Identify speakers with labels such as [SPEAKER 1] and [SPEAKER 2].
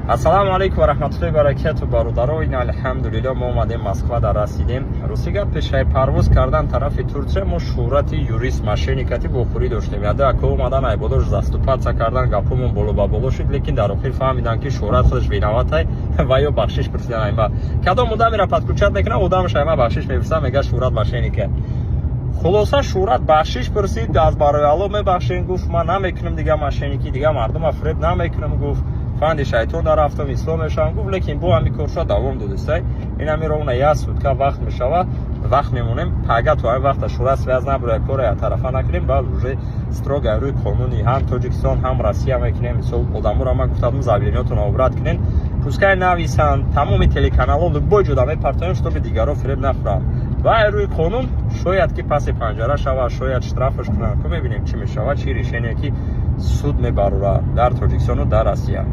[SPEAKER 1] Ассалому алейкум ва раҳматуллоҳи ва баракатуҳ бародарои алҳамдулиллаҳ мо омадем Москва дар расидем. Русига пешай парвоз кардан тарафи Турция мо шӯҳрати юрист мошенникати бохӯрӣ доштем. Яда ако омадан айбодош заступатса кардан гапомон боло ба боло шуд, лекин дар охир фаҳмидан ки шӯҳрат худаш виноватай ва ё бахшиш пурсидан айма. Кадом одам мера подключат мекунад, одамаш айма бахшиш мепурсад, мега шӯҳрат мошенника. Хулоса шӯҳрат бахшиш пурсид, аз барои Аллоҳ мебахшем, гуфт ман намекунам дига мошенники, дига мардума фреб намекунам, гуфт фанди шайтон дарафтам, ислом мешавам. Гуфт лекин бо ҳами корша давом додистай. Ин ҳами ровна я сутка вақт мешава, вақт мемонем. Пага то ҳами вақта шӯҳрат связ набура, кора я тарафа накунем, баъд уже строго рӯи қонуни ҳам Тоҷикистон, ҳам Россия мекунем. Мисол одаморо ман гуфтам заявлениётон обрат кунен, пускай нависанд, тамоми телеканалҳо любой ҷода мепартоем, чтобы дигаро фреб нафуранд. Ва рӯи қонун шояд ки паси панҷара шавад, шояд штрафаш кунанд. Ко мебинем чӣ мешавад, чӣ решение ки суд мебарорад дар Тоҷикистону дар Россия.